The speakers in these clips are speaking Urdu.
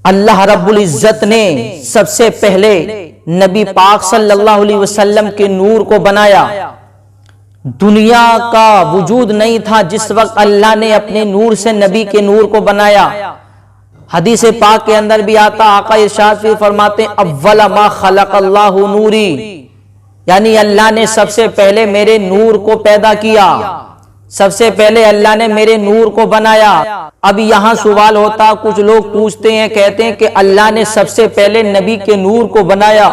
اللہ رب العزت نے سب سے پہلے نبی پاک صلی اللہ علیہ وسلم کے نور کو بنایا۔ دنیا کا وجود نہیں تھا جس وقت اللہ نے اپنے نور سے نبی کے نور کو بنایا۔ حدیث پاک کے اندر بھی آتا، آقا ارشاد فرماتے ہیں اول ما خلق اللہ نوری، یعنی اللہ نے سب سے پہلے میرے نور کو پیدا کیا، سب سے پہلے اللہ نے میرے نور کو بنایا۔ اب یہاں سوال ہوتا، کچھ لوگ پوچھتے ہیں، کہتے ہیں کہ اللہ نے سب سے پہلے نبی کے نور کو بنایا،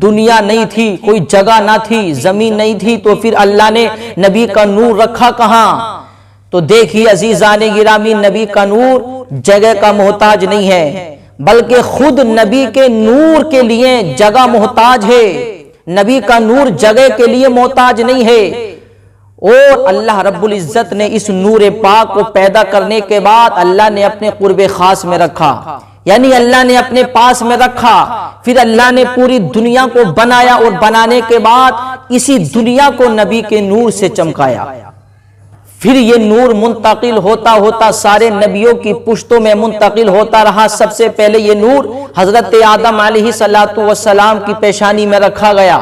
دنیا نہیں تھی، کوئی جگہ نہ تھی، زمین نہیں تھی، تو پھر اللہ نے نبی کا نور رکھا کہاں؟ تو دیکھیے عزیزان گرامی، نبی کا نور جگہ کا محتاج نہیں ہے، بلکہ خود نبی کے نور کے لیے جگہ محتاج ہے۔ نبی کا نور جگہ کے لیے محتاج نہیں ہے۔ اور اللہ رب العزت نے اس نور پاک کو پیدا کرنے کے بعد اللہ نے اپنے قرب خاص میں رکھا، یعنی اللہ نے اپنے پاس میں رکھا، پھر اللہ نے پوری دنیا کو بنایا، اور بنانے کے بعد اسی دنیا کو نبی کے نور سے چمکایا۔ پھر یہ نور منتقل ہوتا ہوتا سارے نبیوں کی پشتوں میں منتقل ہوتا رہا۔ سب سے پہلے یہ نور حضرت آدم علیہ السلام کی پیشانی میں رکھا گیا۔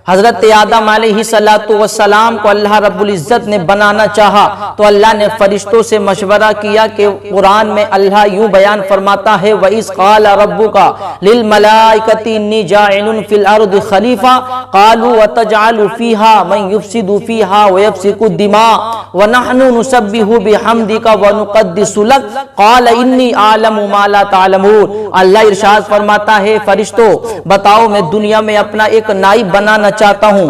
حضرت آدم علیہ السلام کو اللہ رب العزت نے بنانا چاہا تو اللہ نے فرشتوں سے مشورہ کیا کہ قرآن میں اللہ یوں بیان فرماتا ہے وَإِذْ قَالَ رَبُّكَ لِلْمَلَائِكَةِ إِنِّي جَاعِلٌ فِي الْأَرْضِ خَلِيفَةً قَالُوا وَتَجْعَلُ فِيهَا مَن يُفْسِدُ فِيهَا وَيَسْفِكُ الدِّمَاءَ وَنَحْنُ نُسَبِّحُ بِحَمْدِكَ وَنُقَدِّسُ لَكَ قَالَ إِنِّي أَعْلَمُ مَا لَا تَعْلَمُونَ۔ اللہ ارشاد فرماتا ہے فرشتوں بتاؤ میں دنیا میں اپنا ایک نائب بنانا چاہتا ہوں،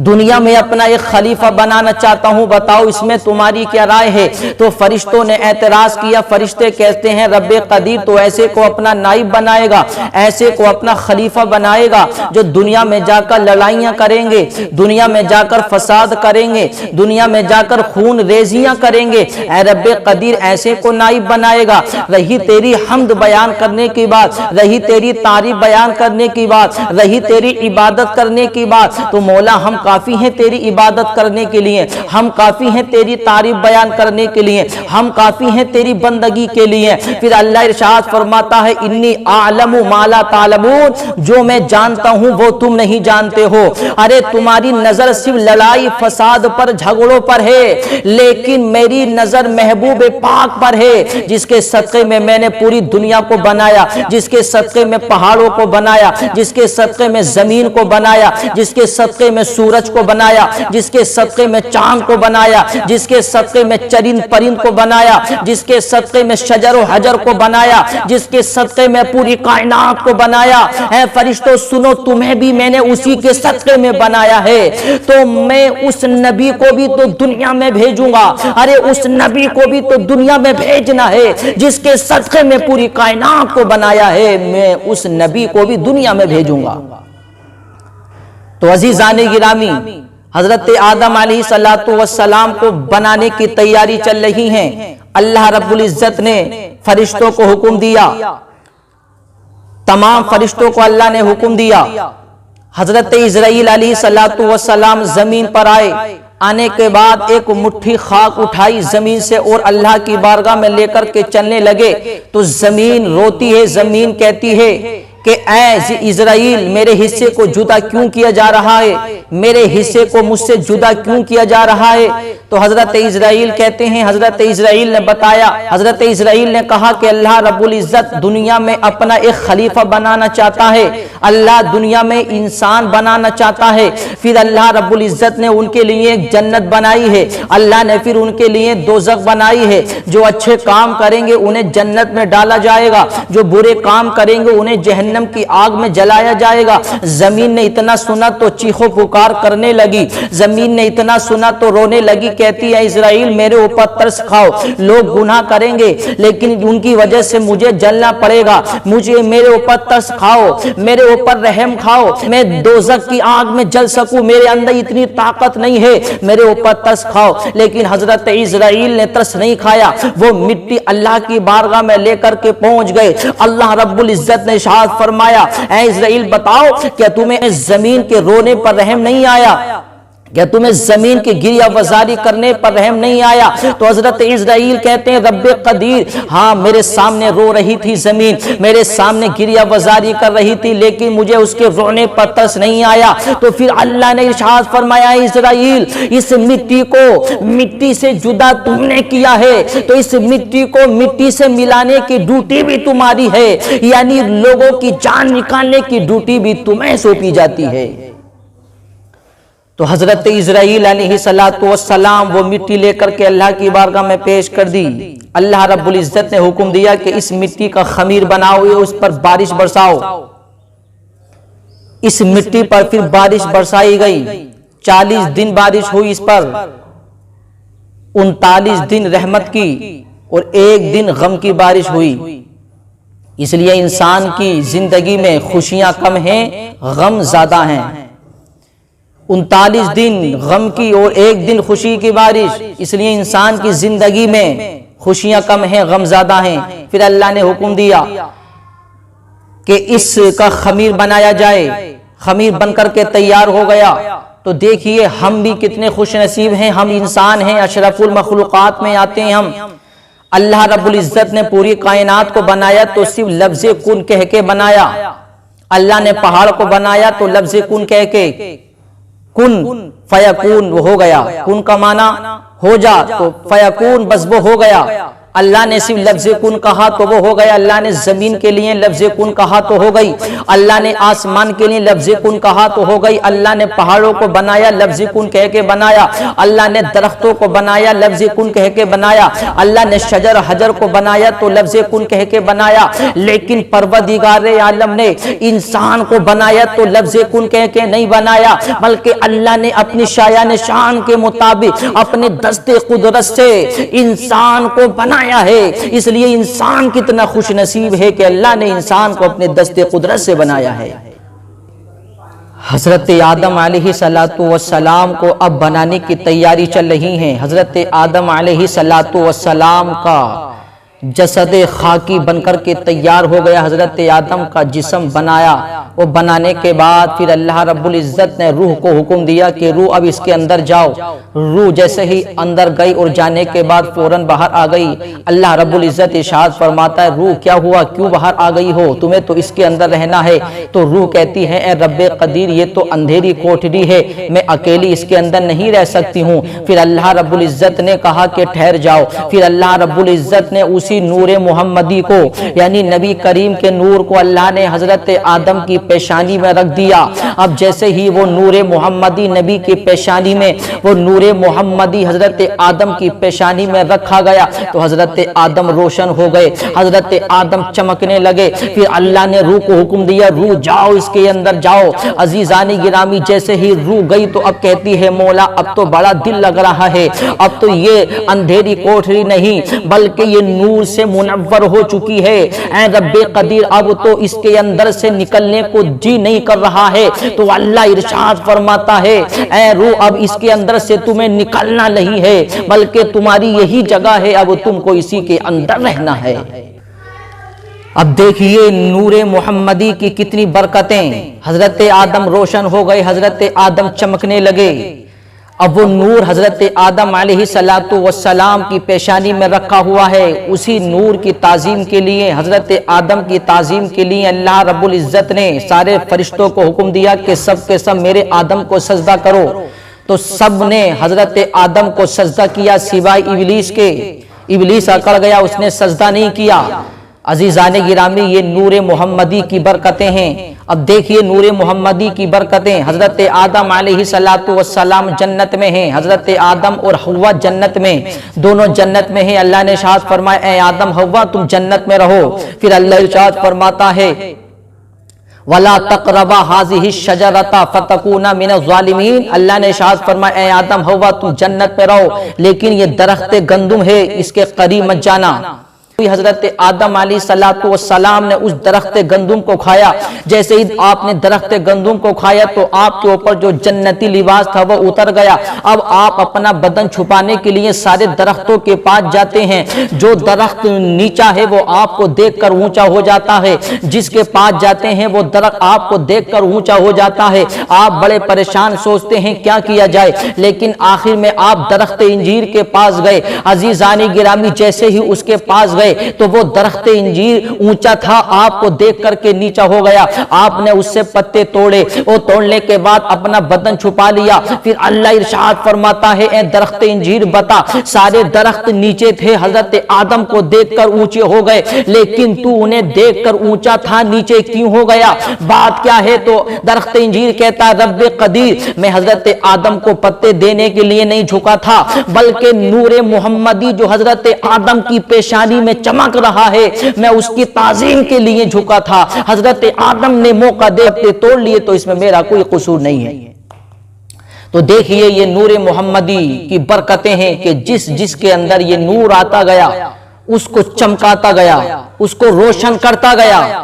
دنیا میں اپنا ایک خلیفہ بنانا چاہتا ہوں، بتاؤ اس میں تمہاری کیا رائے ہے؟ تو فرشتوں نے اعتراض کیا، فرشتے کہتے ہیں رب قدیر تو ایسے کو اپنا نائب بنائے گا، ایسے کو اپنا خلیفہ بنائے گا جو دنیا میں جا کر لڑائیاں کریں گے، دنیا میں جا کر فساد کریں گے، دنیا میں جا کر خون ریزیاں کریں گے، اے رب قدیر ایسے کو نائب بنائے گا؟ رہی تیری حمد بیان کرنے کی بات، رہی تیری تعریف بیان کرنے کی بات، رہی تیری عبادت کرنے کی بات، تو مولا ہم کافی ہیں تیری عبادت کرنے کے لیے، ہم کافی ہیں تیری تعریف بیان کرنے کے لیے، ہم کافی ہیں تیری بندگی کے لیے۔ پھر اللہ ارشاد فرماتا ہے انی اعلم ما لا تعلمون، جو میں جانتا ہوں وہ تم نہیں جانتے ہو۔ ارے تمہاری نظر صرف لڑائی فساد پر جھگڑوں پر ہے، لیکن میری نظر محبوب پاک پر ہے جس کے صدقے میں میں نے پوری دنیا کو بنایا، جس کے صدقے میں پہاڑوں کو بنایا، جس کے صدقے میں زمین کو بنایا، جس کے صدقے میں سورج کو بنایا، جس کے صدقے میں چاند کو بنایا، جس کے صدقے میں چرند پرند کو بنایا، جس کے صدقے میں شجر و حجر کو بنایا، جس کے صدقے میں پوری کائنات کو بنایا۔ اے فرشتوں سنو تمہیں بھی میں نے اسی کے صدقے میں بنایا ہے، تو میں اس نبی کو بھی تو دنیا میں بھیجوں گا۔ ارے اس نبی کو بھی تو دنیا میں بھیجنا ہے جس کے صدقے میں پوری کائنات کو بنایا ہے، میں اس نبی کو بھی دنیا میں بھیجوں گا۔ تو عزیزان گرامی حضرت آدم علیہ السلام کو بنانے کی تیاری چل رہی ہیں۔ اللہ رب العزت نے فرشتوں کو حکم دیا، تمام فرشتوں کو اللہ نے حکم دیا۔ حضرت اسرائیل علیہ السلام زمین پر آئے، آنے کے بعد ایک مٹھی خاک اٹھائی زمین سے اور اللہ کی بارگاہ میں لے کر کے چلنے لگے، تو زمین روتی ہے، زمین کہتی ہے کہ اے اسرائیل میرے حصے کو جدا کیوں کیا جا رہا ہے، میرے حصے کو مجھ سے جدا کیوں کیا جا رہا ہے؟ تو حضرت اسرائیل کہتے ہیں، حضرت اسرائیل نے بتایا، حضرت اسرائیل نے کہا کہ اللہ رب العزت دنیا میں اپنا ایک خلیفہ بنانا چاہتا ہے، اللہ دنیا میں انسان بنانا چاہتا ہے، پھر اللہ رب العزت نے ان کے لیے ایک جنت بنائی ہے، اللہ نے پھر ان کے لیے دوزخ بنائی ہے، جو اچھے کام کریں گے انہیں جنت میں ڈالا جائے گا، جو برے کام کریں گے انہیں جہنم کی آگ میں جلایا جائے گا۔ زمین نے اتنا سنا تو چیخو پکار کرنے لگی، زمین نے اتنا سنا تو رونے لگی، کہتی ہے اسرائیل میرے اوپر ترس کھاؤ، لوگ گناہ کریں گے لیکن ان کی وجہ سے مجھے جلنا پڑے گا، مجھے میرے اوپر ترس کھاؤ، میرے اوپر رحم کھاؤ، میں دوزخ کی آگ میں جل سکوں، میرے اندر اتنی طاقت نہیں ہے، میرے اوپر ترس کھاؤ۔ لیکن حضرت اسرائیل نے ترس نہیں کھایا، وہ مٹی اللہ کی بارگاہ میں لے کر کے پہنچ گئے۔ اللہ رب العزت نے ارشاد فرمایا اے اسرائیل بتاؤ کیا تمہیں اس زمین کے رونے پر رحم نہیں آیا؟ کیا تمہیں زمین کی گریہ وزاری کرنے پر رحم نہیں آیا؟ تو حضرت اسرائیل کہتے ہیں رب قدیر، ہاں میرے سامنے رو رہی تھی زمین، میرے سامنے گریہ وزاری کر رہی تھی، لیکن مجھے اس کے رونے پر ترس نہیں آیا۔ تو پھر اللہ نے ارشاد فرمایا اسرائیل، اس مٹی کو مٹی سے جدا تم نے کیا ہے، تو اس مٹی کو مٹی سے ملانے کی ڈیوٹی بھی تمہاری ہے، یعنی لوگوں کی جان نکالنے کی ڈیوٹی بھی تمہیں سونپی جاتی ہے۔ تو حضرت اسرائیل علیہ السلام وہ مٹی لے کر کے اللہ کی بارگاہ میں پیش کر دی۔ اللہ رب العزت نے حکم دیا کہ اس مٹی کا خمیر بناؤ، اس پر بارش برساؤ۔ اس مٹی پر پھر بارش برسائی گئی، 40 دن بارش ہوئی اس پر، 39 دن رحمت کی اور 1 دن غم کی بارش ہوئی۔ اس لیے انسان کی زندگی میں خوشیاں کم ہیں، غم زیادہ ہیں۔ 39 دن غم کی اور 1 دن خوشی کی بارش، اس لیے انسان کی زندگی میں خوشیاں کم ہیں، غم زیادہ ہیں۔ پھر اللہ نے حکم دیا کہ اس کا خمیر بنایا جائے، خمیر بن کر کے تیار ہو گیا۔ تو دیکھیے ہم بھی کتنے خوش نصیب ہیں، ہم انسان ہیں، اشرف المخلوقات میں آتے ہیں ہم۔ اللہ رب العزت نے پوری کائنات کو بنایا تو صرف لفظ کن کہہ کے بنایا۔ اللہ نے پہاڑ کو بنایا تو لفظ کن کہہ کے، کن فیکون وہ ہو گیا، کن کا معنی ہو جا، تو فیکون بس وہ ہو گیا۔ اللہ نے صرف لفظ کن کہا تو وہ ہو گیا۔ اللہ نے زمین کے لیے لفظ کن کہا تو ہو گئی، اللہ نے آسمان کے لیے لفظ کن کہا تو ہو گئی، اللہ نے پہاڑوں کو بنایا لفظ کن کہہ کے بنایا، اللہ نے درختوں کو بنایا لفظ کن کہہ کے بنایا، اللہ نے شجر حجر کو بنایا تو لفظ کن کہہ کے بنایا۔ لیکن پروردگار عالم نے انسان کو بنایا تو لفظ کن کہہ کے نہیں بنایا، بلکہ اللہ نے اپنی شایان شان کے مطابق اپنے دست قدرت سے انسان کو بنایا ہے۔ اس لیے انسان کتنا خوش نصیب ہے کہ اللہ نے انسان کو اپنے دست قدرت سے بنایا ہے۔ حضرت آدم علیہ السلام کو اب بنانے کی تیاری چل رہی ہے۔ حضرت آدم علیہ السلام کا جسد خاکی بن کر کے تیار ہو گیا، حضرت آدم کا جسم بنایا، وہ بنانے کے بعد پھر اللہ رب العزت نے روح کو حکم دیا کہ روح اب اس کے اندر جاؤ۔ روح جیسے ہی اندر گئی اور جانے کے بعد فوراً باہر آ گئی۔ اللہ رب العزت ارشاد فرماتا ہے روح کیا ہوا، کیوں باہر آ گئی ہو، تمہیں تو اس کے اندر رہنا ہے۔ تو روح کہتی ہے اے رب قدیر یہ تو اندھیری کوٹھری ہے، میں اکیلی اس کے اندر نہیں رہ سکتی ہوں۔ پھر اللہ رب العزت نے کہا کہ ٹھہر جاؤ۔ پھر اللہ رب العزت نے اسی نور محمدی کو یعنی نبی کریم کے نور کو اللہ نے حضرت آدم کی پیشانی میں رکھ دیا۔ اب جیسے ہی وہ نور محمدی نبی کی پیشانی میں، وہ نور محمدی حضرت آدم کی پیشانی میں رکھا گیا تو حضرت آدم روشن ہو گئے، حضرت آدم چمکنے لگے۔ پھر اللہ نے روح کو حکم دیا روح جاؤ اس کے اندر جاؤ۔ عزیزان گرامی جیسے ہی روح گئی تو اب کہتی ہے مولا اب تو بڑا دل لگ رہا ہے، اب تو یہ اندھیری کوٹھری نہیں بلکہ یہ نور سے منور ہو چکی ہے۔ اے رب قدیر اب تو اس کے اندر سے نکلنے کو جی نہیں کر رہا ہے۔ تو اللہ ارشاد فرماتا ہے اے روح اب اس کے اندر سے تمہیں نکلنا نہیں ہے بلکہ تمہاری یہی جگہ ہے، اب تم کو اسی کے اندر رہنا ہے۔ اب دیکھیے نور محمدی کی کتنی برکتیں، حضرت آدم روشن ہو گئے، حضرت آدم چمکنے لگے۔ اب وہ نور حضرت آدم علیہ السلام کی پیشانی میں رکھا ہوا ہے، اسی نور کی تعظیم کے لیے، حضرت آدم کی تعظیم کے لیے اللہ رب العزت نے سارے فرشتوں کو حکم دیا کہ سب کے سب میرے آدم کو سجدہ کرو۔ تو سب نے حضرت آدم کو سجدہ کیا سوائے ابلیس کے۔ ابلیس اکڑ گیا، اس نے سجدہ نہیں کیا۔ عزیزان گرامی یہ نور محمدی کی برکتیں ہیں۔ اب دیکھیے نور محمدی کی برکتیں، حضرت آدم علیہ السلام جنت میں ہیں، حضرت آدم اور حوا جنت میں، دونوں جنت میں ہیں۔ اللہ نے ارشاد فرمایا اے آدم حوا تم جنت میں رہو۔ پھر اللہ ارشاد فرماتا ہے وَلَا تَقْرَبَا هَذِهِ الشَّجَرَةَ فَتَكُونَ مِنَ الظَّالِمِينَ۔ اللہ نے ارشاد فرمایا اے آدم حوا تم جنت میں رہو لیکن یہ درخت گندم ہے اس کے قریب مت جانا۔ حضرت آدم علیہ الصلوۃ والسلام نے اس درخت گندم کو کھایا، جیسے ہی آپ نے درخت گندم کو کھایا تو آپ کے اوپر جو جنتی لباس تھا وہ اتر گیا۔ اب آپ اپنا بدن چھپانے کے لیے سارے درختوں کے پاس جاتے ہیں، جو درخت نیچا ہے وہ آپ کو دیکھ کر اونچا ہو جاتا ہے، جس کے پاس جاتے ہیں وہ درخت آپ کو دیکھ کر اونچا ہو جاتا ہے۔ آپ بڑے پریشان سوچتے ہیں کیا کیا جائے، لیکن آخر میں آپ درخت انجیر کے پاس گئے۔ عزیزان گرامی، جیسے ہی اس کے پاس گئے تو وہ درخت انجیر اونچا تھا، آپ کو دیکھ کر کے نیچا ہو گیا۔ آپ نے اس سے پتے توڑے، وہ توڑنے کے بعد اپنا بدن چھپا لیا۔ پھر اللہ ارشاد فرماتا ہے، اے درخت انجیر بتا، سارے درخت نیچے تھے، حضرت آدم کو دیکھ کر اونچے ہو گئے، لیکن تو انہیں دیکھ کر اونچا تھا، نیچے کیوں ہو گیا؟ بات کیا ہے؟ تو درخت انجیر کہتا رب قدیر، میں حضرت آدم کو پتے دینے کے لیے نہیں جھکا تھا، بلکہ نور محمدی جو حضرت آدم کی پیشانی میں چمک رہا ہے، میں اس کی تعظیم کے لیے جھکا تھا۔ حضرت آدم نے موقع دیتے توڑ لیے تو اس میں میرا کوئی قصور نہیں ہے۔ تو دیکھیے یہ نور محمدی کی برکتیں ہیں کہ جس کے اندر یہ نور آتا گیا، اس کو چمکاتا گیا، اس کو روشن کرتا گیا۔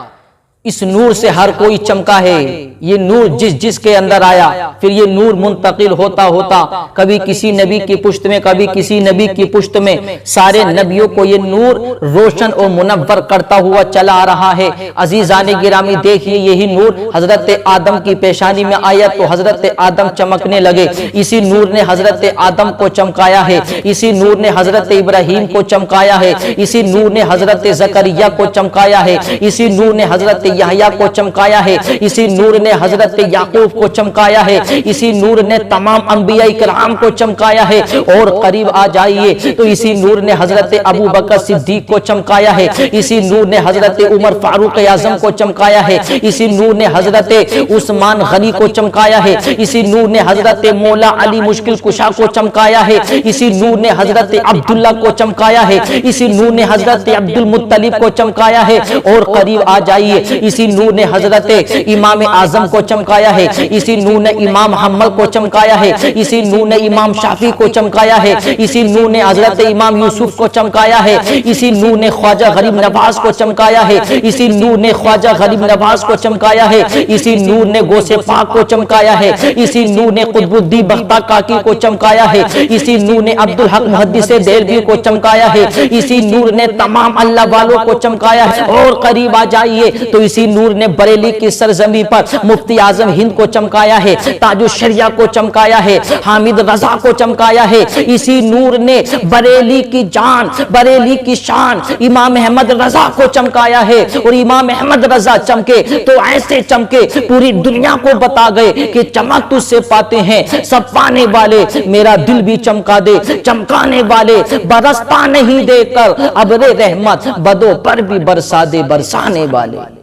اس نور سے ہر کوئی چمکا ہے۔ یہ نور جس کے اندر آیا، پھر یہ نور منتقل ہوتا ہوتا کبھی کسی نبی کی پشت میں، کبھی کسی نبی کی پشت میں، سارے نبیوں کو یہ نور روشن اور منور کرتا ہوا چلا آ رہا ہے۔ عزیزان گرامی دیکھیے، یہی نور حضرت آدم کی پیشانی میں آیا تو حضرت آدم چمکنے لگے۔ اسی نور نے حضرت آدم کو چمکایا ہے، اسی نور نے حضرت ابراہیم کو چمکایا ہے، اسی نور نے حضرت زکریا کو چمکایا ہے، اسی نور نے حضرت یحییٰ کو چمکایا ہے، اسی نور نے حضرت یعقوب کو چمکایا ہے، اسی نور نے تمام انبیاء کرام کو چمکایا ہے۔ اور قریب آ جائیے تو اسی نور نے حضرت ابو بکر صدیق کو چمکایا ہے، اسی نور نے حضرت عمر فاروق اعظم کو چمکایا ہے، اسی نور نے حضرت عثمان غنی کو چمکایا ہے، اسی نور نے حضرت مولا علی مشکل کشا کو چمکایا ہے، اسی نور نے حضرت عبداللہ کو چمکایا ہے، اسی نور نے حضرت عبد المطلب کو چمکایا ہے۔ اور قریب آ جائیے، اسی نور نے حضرت امام اعظم کو چمکایا ہے، اسی نور نے امام محمد کو چمکایا ہے، اسی نور نے امام شافعی کو چمکایا ہے، اسی نور نے حضرت امام یوسف کو چمکایا ہے، اسی نور نے خواجہ غریب نواز کو چمکایا ہے، اسی نور نے خواجہ غریب نواز کو چمکایا ہے، اسی نور نے غوث پاک کو چمکایا ہے، اسی نور نے قطب الدین بختہ کاکی کو چمکایا ہے، اسی نور نے عبدالحق محدث دہلوی کو چمکایا ہے، اسی نور نے تمام اللہ والوں کو چمکایا ہے۔ اور قریب آ جائیے تو اسی نور نے بریلی کی سرزمین پر مفتی اعظم ہند کو چمکایا ہے، تاج الشریعہ کو چمکایا ہے، حامد رضا کو چمکایا ہے۔ اسی نور نے بریلی کی جان، بریلی کی شان امام احمد رضا کو چمکایا ہے۔ اور امام احمد رضا چمکے تو ایسے چمکے پوری دنیا کو بتا گئے کہ چمک تجھ سے پاتے ہیں سب پانے والے، میرا دل بھی چمکا دے، چمکانے والے برستا نہیں دے کر ابر رحمت بدوں پر بھی برسا دے، برسانے والے۔